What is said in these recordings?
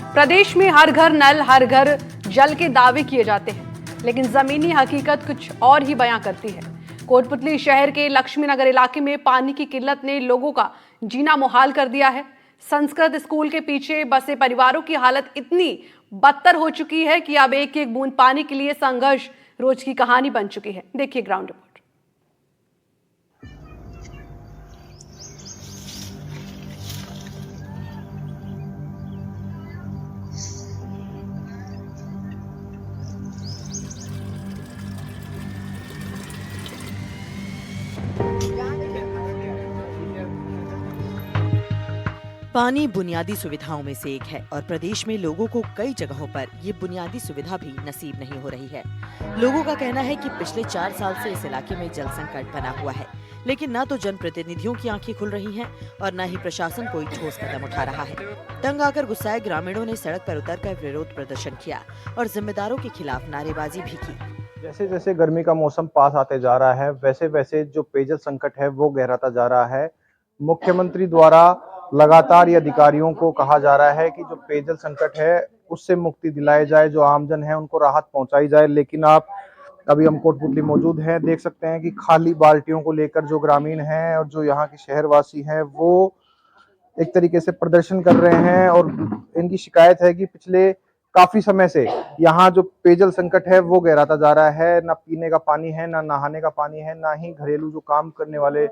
प्रदेश में हर घर नल, हर घर जल के दावे किए जाते हैं, लेकिन जमीनी हकीकत कुछ और ही बयां करती है। कोटपुतली शहर के लक्ष्मीनगर इलाके में पानी की किल्लत ने लोगों का जीना मुहाल कर दिया है। संस्कृत स्कूल के पीछे बसे परिवारों की हालत इतनी बदतर हो चुकी है कि अब एक एक बूंद पानी के लिए संघर्ष रोज की कहानी बन चुकी है। देखिए ग्राउंड रिपोर्ट। पानी बुनियादी सुविधाओं में से एक है और प्रदेश में लोगों को कई जगहों पर ये बुनियादी सुविधा भी नसीब नहीं हो रही है। लोगों का कहना है कि पिछले 4 साल से इस इलाके में जल संकट बना हुआ है, लेकिन न तो जनप्रतिनिधियों की आंखें खुल रही हैं और न ही प्रशासन कोई ठोस कदम उठा रहा है। तंग आकर गुस्साए ग्रामीणों ने सड़क पर उतरकर विरोध प्रदर्शन किया और जिम्मेदारों के खिलाफ नारेबाजी भी की। जैसे जैसे गर्मी का मौसम पास आते जा रहा है, वैसे वैसे जो पेयजल संकट है वो गहराता जा रहा है। मुख्यमंत्री द्वारा लगातार ये अधिकारियों को कहा जा रहा है कि जो पेयजल संकट है उससे मुक्ति दिलाई जाए, जो आमजन है उनको राहत पहुंचाई जाए। लेकिन अभी हम कोटपुतली मौजूद हैं, देख सकते हैं कि खाली बाल्टियों को लेकर जो ग्रामीण हैं और जो यहाँ के शहरवासी हैं वो एक तरीके से प्रदर्शन कर रहे हैं और इनकी शिकायत है कि पिछले काफी समय से यहाँ जो पेयजल संकट है वो गहराता जा रहा है। ना पीने का पानी है, ना नहाने का पानी है, ना ही घरेलू जो काम करने वाले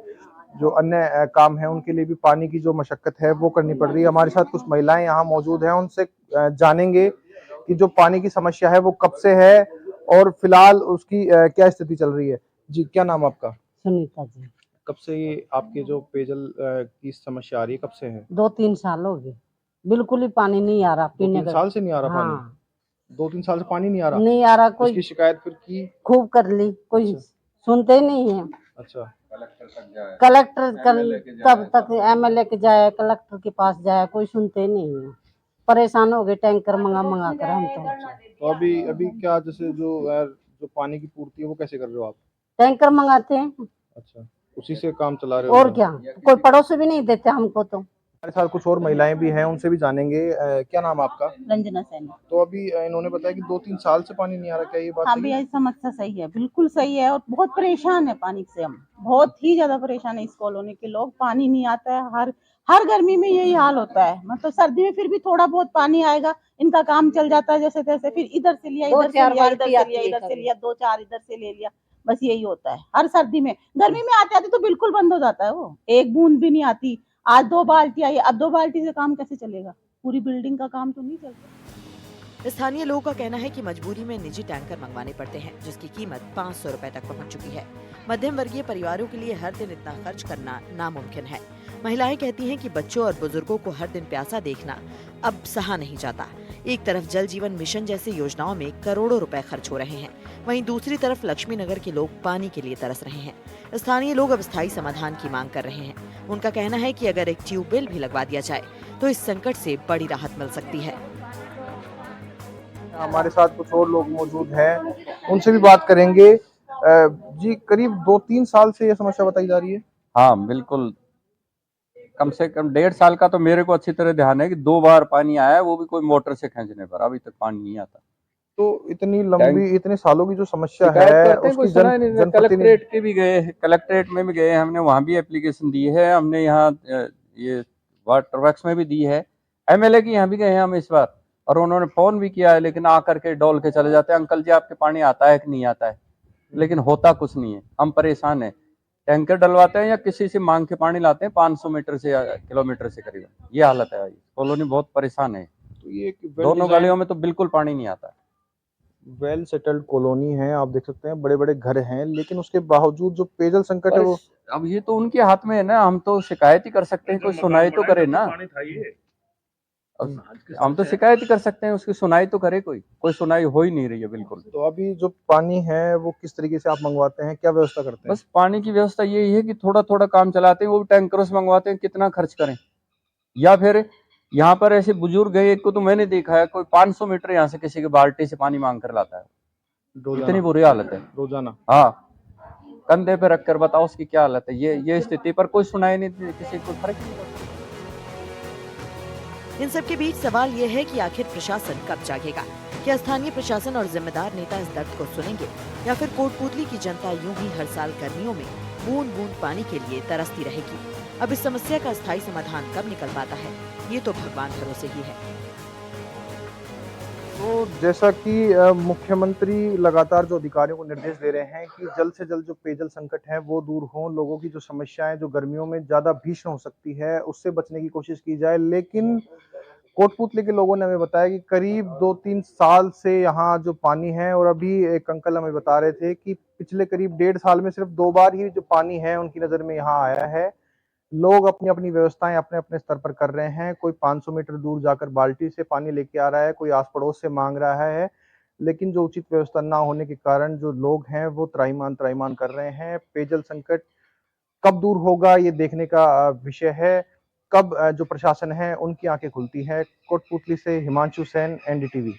जो अन्य काम है उनके लिए भी पानी की जो मशक्कत है वो करनी पड़ रही है। हमारे साथ कुछ महिलाएं यहाँ मौजूद हैं, उनसे जानेंगे कि जो पानी की समस्या है वो कब से है और फिलहाल उसकी क्या स्थिति चल रही है। जी, क्या नाम आपका? सुनीता जी। कब से ये आपके जो पेयजल की समस्या आ रही है, कब से है? 2-3 साल हो गए, बिल्कुल ही पानी नहीं आ रहा पीने का। 2-3 साल से नहीं आ रहा पानी? हाँ, 2-3 साल से पानी नहीं आ रहा? नहीं आ रहा। कोई इसकी शिकायत फिर की? खूब कर ली, कोई अच्छा। सुनते ही नहीं है। अच्छा, कलेक्टर तब तक एमएलए के जाए, कलेक्टर के पास जाए, कोई सुनते ही नहीं है। परेशान हो गए, टैंकर मंगा कर हम तो अभी क्या जैसे जो पानी की पूर्ति है वो कैसे कर रहे हो आप? टैंकर मंगाते हैं। अच्छा, उसी से काम चला रहे हो? और क्या, कोई पड़ोस भी नहीं देते हमको। तो हमारे साथ कुछ और महिलाएं भी हैं, उनसे भी जानेंगे। क्या नाम है आपका? रंजना सैनी। तो अभी इन्होंने बताया कि 2-3 साल से पानी नहीं आ रहा, क्या ये बात हाँ सही भैया, है? समस्या सही है, बिल्कुल सही है और बहुत परेशान है पानी से। हम बहुत ही ज्यादा परेशान है। इस कॉलोनी के लोग, पानी नहीं आता है। हर गर्मी में यही हाल होता है। मतलब सर्दी में फिर भी थोड़ा बहुत पानी आएगा, इनका काम चल जाता है जैसे तैसे। फिर इधर से लिया, इधर से लिया, इधर से लिया, इधर से लिया, 2-4 इधर से ले लिया, बस यही होता है हर सर्दी में। गर्मी में आते आते तो बिल्कुल बंद हो जाता है, वो एक बूंद भी नहीं आती। आज 2 बाल्टी आई, अब 2 बाल्टी से काम कैसे चलेगा? पूरी बिल्डिंग का काम तो नहीं चलता। स्थानीय लोगों का कहना है कि मजबूरी में निजी टैंकर मंगवाने पड़ते हैं, जिसकी कीमत 500 रुपए तक पहुंच चुकी है। मध्यम वर्गीय परिवारों के लिए हर दिन इतना खर्च करना नामुमकिन है। महिलाएं कहती हैं कि बच्चों और बुजुर्गों को हर दिन प्यासा देखना अब सहा नहीं जाता। एक तरफ जल जीवन मिशन जैसी योजनाओं में करोड़ों रुपए खर्च हो रहे हैं, वहीं दूसरी तरफ लक्ष्मीनगर के लोग पानी के लिए तरस रहे हैं। स्थानीय लोग अब स्थायी समाधान की मांग कर रहे हैं। उनका कहना है कि अगर एक ट्यूबवेल भी लगवा दिया जाए तो इस संकट से बड़ी राहत मिल सकती है। हमारे साथ कुछ और लोग मौजूद हैं, उनसे भी बात करेंगे। जी, करीब 2-3 साल से ये समस्या बताई जा रही है? हाँ बिल्कुल, कम से कम 1.5 साल का तो मेरे को अच्छी तरह ध्यान है कि 2 बार पानी आया है, वो भी कोई मोटर से खींचने पर। अभी तक पानी नहीं आता। तो इतनी लंबी, इतने सालों की जो समस्या शिकायत है करते हैं, कोई सुना ही नहीं। जनप्रतिनिधि कलेक्ट्रेट के भी गए, कलेक्ट्रेट में भी गए, हमने वहाँ भी एप्लीकेशन दी है। हमने यहाँ ये वाटर वर्क्स में भी दी है, एमएलए की यहाँ भी गए हैं हम इस बार, और उन्होंने फोन भी किया है, लेकिन आकर के डोल के चले जाते हैं। अंकल जी, आपके पानी आता है कि नहीं आता है? लेकिन होता कुछ नहीं है। हम परेशान है। टैंकर डलवाते हैं या किसी से मांग के पानी लाते हैं 500 मीटर से या किलोमीटर से करीब। ये हालत है भाई, कॉलोनी बहुत परेशान है। तो ये दोनों गलियों में तो बिल्कुल पानी नहीं आता। वेल सेटल्ड कॉलोनी है, आप देख सकते हैं, बड़े बड़े घर हैं, लेकिन उसके बावजूद जो पेयजल संकट है वो अब ये तो उनके हाथ में है ना। हम तो शिकायत ही कर सकते हैं, कोई सुनाई तो करे ना। हम तो शिकायत ही कर सकते हैं, उसकी सुनाई तो करे। कोई सुनाई हो ही नहीं रही है बिल्कुल। तो अभी जो पानी है वो किस तरीके से आप मंगवाते हैं, क्या व्यवस्था करते हैं? बस पानी की व्यवस्था यही है कि थोड़ा थोड़ा काम चलाते हैं, वो भी टैंकरों से मंगवाते हैं। कितना खर्च करें? या फिर यहाँ पर ऐसे बुजुर्ग है, एक को तो मैंने देखा है, कोई 500 मीटर यहाँ से किसी के बाल्टी से पानी मांग कर लाता है। इतनी बुरी हालत है रोजाना। हाँ, कंधे पे रख कर बताओ उसकी क्या हालत है। ये स्थिति पर कोई सुनाई नहीं, किसी को फर्क नहीं पड़ता। इन सब के बीच सवाल ये है कि आखिर प्रशासन कब जागेगा। क्या स्थानीय प्रशासन और जिम्मेदार नेता इस दर्द को सुनेंगे या फिर कोटपूतली की जनता यूं ही हर साल गर्मियों में बूंद बूंद पानी के लिए तरसती रहेगी। अब इस समस्या का स्थायी समाधान कब निकल पाता है, ये तो भगवान भरोसे ही है। तो जैसा कि मुख्यमंत्री लगातार जो अधिकारियों को निर्देश दे रहे हैं कि जल्द से जल्द जो पेयजल संकट है वो दूर हो, लोगों की जो समस्याएं जो गर्मियों में ज्यादा भीषण हो सकती है उससे बचने की कोशिश की जाए। लेकिन कोटपुतली के लोगों ने हमें बताया कि करीब 2-3 साल से यहाँ जो पानी है, और अभी एक अंकल हमें बता रहे थे कि पिछले करीब 1.5 साल में सिर्फ 2 बार ही जो पानी है उनकी नजर में यहाँ आया है। लोग अपनी अपनी व्यवस्थाएं अपने अपने स्तर पर कर रहे हैं। कोई 500 मीटर दूर जाकर बाल्टी से पानी लेके आ रहा है, कोई आस पड़ोस से मांग रहा है। लेकिन जो उचित व्यवस्था ना होने के कारण जो लोग हैं वो त्राहिमाम त्राहिमाम कर रहे हैं। पेयजल संकट कब दूर होगा ये देखने का विषय है। कब जो प्रशासन है उनकी आंखें खुलती है। कोटपुतली से हिमांशु सेन, एनडीटीवी।